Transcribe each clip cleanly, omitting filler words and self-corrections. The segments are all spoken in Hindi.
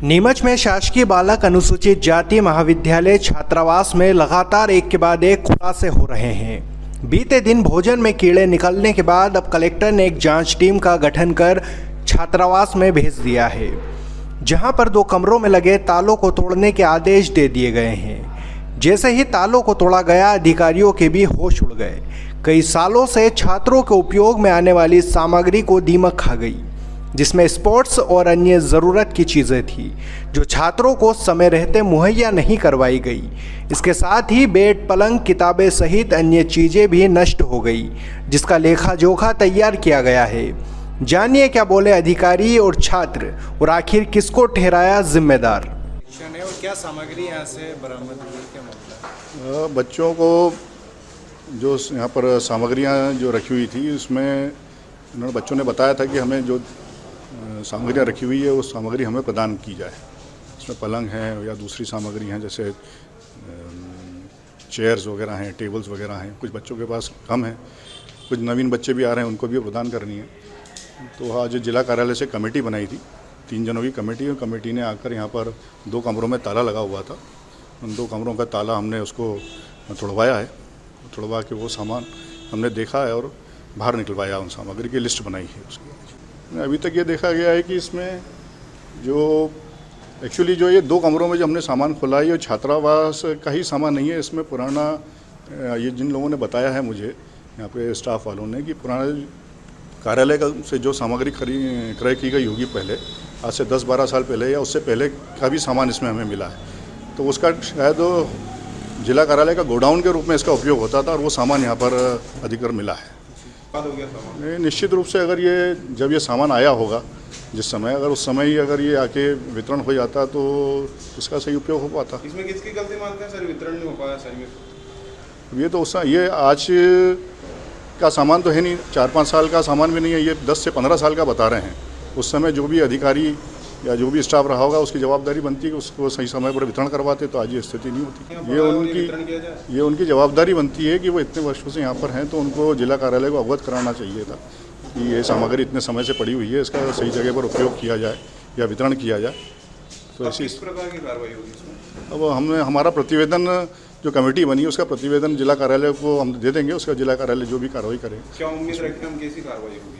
नीमच में शासकीय बालक अनुसूचित जाति महाविद्यालय छात्रावास में लगातार एक के बाद एक खुलासे हो रहे हैं। बीते दिन भोजन में कीड़े निकलने के बाद अब कलेक्टर ने एक जांच टीम का गठन कर छात्रावास में भेज दिया है, जहां पर 2 कमरों में लगे तालों को तोड़ने के आदेश दे दिए गए हैं। जैसे ही तालों को तोड़ा गया, अधिकारियों के भी होश उड़ गए। कई सालों से छात्रों के उपयोग में आने वाली सामग्री को दीमक खा गई, जिसमें स्पोर्ट्स और अन्य ज़रूरत की चीज़ें थी जो छात्रों को समय रहते मुहैया नहीं करवाई गई। इसके साथ ही बेड, पलंग, किताबें सहित अन्य चीज़ें भी नष्ट हो गई, जिसका लेखा जोखा तैयार किया गया है। जानिए क्या बोले अधिकारी और छात्र, और आखिर किसको ठहराया जिम्मेदार। और क्या सामग्री यहाँ से बरामद हुई, क्या मामला? बच्चों को जो यहाँ पर सामग्रियाँ जो रखी हुई थी, उसमें उन्होंने बच्चों ने बताया था कि हमें जो सामग्रियाँ रखी हुई है वो सामग्री हमें प्रदान की जाए। इसमें पलंग हैं या दूसरी सामग्री हैं, जैसे चेयर्स वगैरह हैं, टेबल्स वगैरह हैं। कुछ बच्चों के पास कम है, कुछ नवीन बच्चे भी आ रहे हैं, उनको भी प्रदान करनी है। तो आज जिला कार्यालय से कमेटी बनाई थी, 3 जनों की कमेटी, और कमेटी ने आकर यहाँ पर 2 कमरों में ताला लगा हुआ था। उन 2 कमरों का ताला हमने उसको तोड़वाया है। तोड़वा के वो सामान हमने देखा है और बाहर निकलवाया, उन सामग्री की लिस्ट बनाई है उसकी। अभी तक ये देखा गया है कि इसमें जो एक्चुअली जो ये 2 कमरों में जो हमने सामान खोला है, ये छात्रावास का ही सामान नहीं है। इसमें पुराना, ये जिन लोगों ने बताया है मुझे यहाँ पे स्टाफ वालों ने, कि पुराना कार्यालय का से जो सामग्री क्रय की गई होगी पहले, आज से 10-12 साल पहले या उससे पहले का भी सामान इसमें हमें मिला है। तो उसका शायद जिला कार्यालय का गोडाउन के रूप में इसका उपयोग होता था, और वो सामान यहाँ पर अधिकतर मिला है। हो गया सामान? निश्चित रूप से अगर ये जब ये सामान आया होगा, जिस समय, अगर उस समय ही अगर ये आके वितरण हो जाता तो इसका सही उपयोग हो पाता। इसमें किसकी गलती मानते हैं सर, वितरण नहीं हो पाया सही में? ये तो ये आज का सामान तो है नहीं, 4-5 साल का सामान भी नहीं है, ये 10 से 15 साल का बता रहे हैं। उस समय जो भी अधिकारी या जो भी स्टाफ रहा होगा, उसकी जवाबदारी बनती है कि उसको सही समय पर वितरण करवाते, तो आज ये स्थिति नहीं होती। ये उनकी जवाबदारी बनती है कि वो इतने वर्षों से यहाँ पर हैं, तो उनको जिला कार्यालय को अवगत कराना चाहिए था कि ये सामग्री इतने समय से पड़ी हुई है, इसका सही जगह पर उपयोग किया जाए या वितरण किया जाए। तो इस प्रकार की कार्रवाई होगी इसमें? अब हमारा प्रतिवेदन, जो कमेटी बनी है, उसका प्रतिवेदन जिला कार्यालय को हम दे देंगे। उसका जिला कार्यालय जो भी कार्रवाई करे। क्या उम्मीद रखें हम, कैसी कार्रवाई होगी?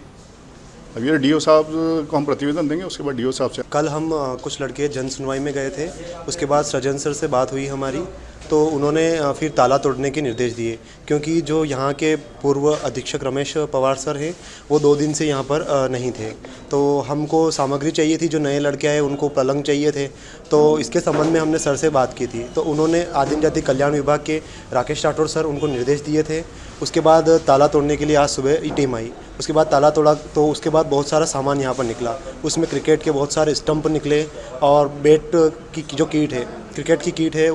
अब ये डीओ साहब को हम प्रतिवेदन देंगे, उसके बाद डीओ साहब से। कल हम कुछ लड़के जन सुनवाई में गए थे, उसके बाद सृजन सर से बात हुई हमारी, तो उन्होंने फिर ताला तोड़ने के निर्देश दिए, क्योंकि जो यहाँ के पूर्व अधीक्षक रमेश पवार सर हैं, वो 2 दिन से यहाँ पर नहीं थे। तो हमको सामग्री चाहिए थी, जो नए लड़के आए उनको पलंग चाहिए थे। तो इसके संबंध में हमने सर से बात की थी, तो उन्होंने आदिम जाति कल्याण विभाग के राकेश राठौर सर उनको निर्देश दिए थे। उसके बाद ताला तोड़ने के लिए आज सुबह टीम आई, उसके बाद ताला तोड़ा, तो उसके बाद बहुत सारा सामान यहाँ पर निकला। उसमें क्रिकेट के बहुत सारे स्टंप निकले, और बैट की जो किट है, क्रिकेट की किट है,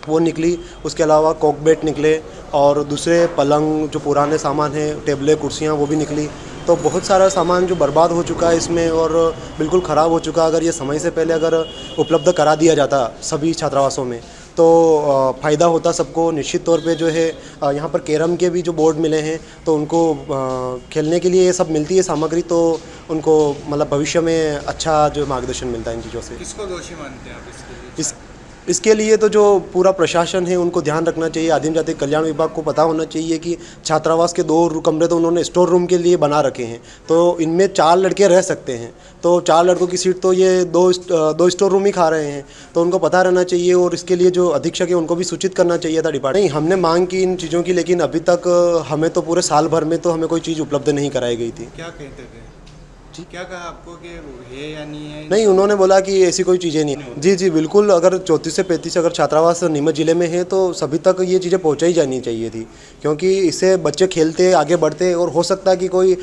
वो निकली। उसके अलावा कॉक बैट निकले, और दूसरे पलंग, जो पुराने सामान हैं, टेबलें, कुर्सियाँ, वो भी निकली। तो बहुत सारा सामान जो बर्बाद हो चुका है इसमें, और बिल्कुल ख़राब हो चुका। अगर ये समय से पहले अगर उपलब्ध करा दिया जाता सभी छात्रावासों में, तो फ़ायदा होता सबको। निश्चित तौर पे जो है यहाँ पर कैरम के भी जो बोर्ड मिले हैं, तो उनको खेलने के लिए ये सब मिलती है सामग्री, तो उनको मतलब भविष्य में अच्छा जो मार्गदर्शन मिलता है इन चीज़ों से। किसको दोषी मानते हैं आप इसके लिए तो जो पूरा प्रशासन है उनको ध्यान रखना चाहिए। आदिम जाति कल्याण विभाग को पता होना चाहिए कि छात्रावास के 2 कमरे तो उन्होंने स्टोर रूम के लिए बना रखे हैं, तो इनमें 4 लड़के रह सकते हैं। तो 4 लड़कों की सीट तो ये 2 स्टोर रूम ही खा रहे हैं, तो उनको पता रहना चाहिए। और इसके लिए जो अधीक्षक है उनको भी सूचित करना चाहिए था डिपार्टमेंट। नहीं, हमने मांग की इन चीज़ों की, लेकिन अभी तक हमें तो पूरे साल भर में तो हमें कोई चीज़ उपलब्ध नहीं कराई गई थी। क्या कहते थे? क्या कहा आपको कि है या नहीं है? नहीं, उन्होंने बोला कि ऐसी कोई चीज़ें नहीं। जी बिल्कुल, अगर 34 से 35 अगर छात्रावास नीमच ज़िले में है, तो सभी तक ये चीज़ें पहुंचाई जानी चाहिए थी, क्योंकि इससे बच्चे खेलते, आगे बढ़ते, और हो सकता है कि कोई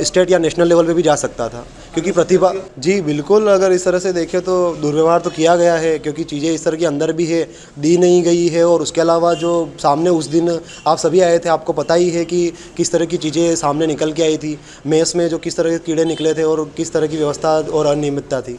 स्टेट या नेशनल लेवल पे भी जा सकता था, क्योंकि प्रतिभा। जी बिल्कुल, अगर इस तरह से देखें तो दुर्व्यवहार तो किया गया है, क्योंकि चीज़ें इस तरह की अंदर भी है, दी नहीं गई है। और उसके अलावा जो सामने उस दिन आप सभी आए थे, आपको पता ही है कि किस तरह की चीज़ें सामने निकल के आई थी। मेस में जो किस तरह के कीड़े निकले थे, और किस तरह की व्यवस्था और अनियमितता थी।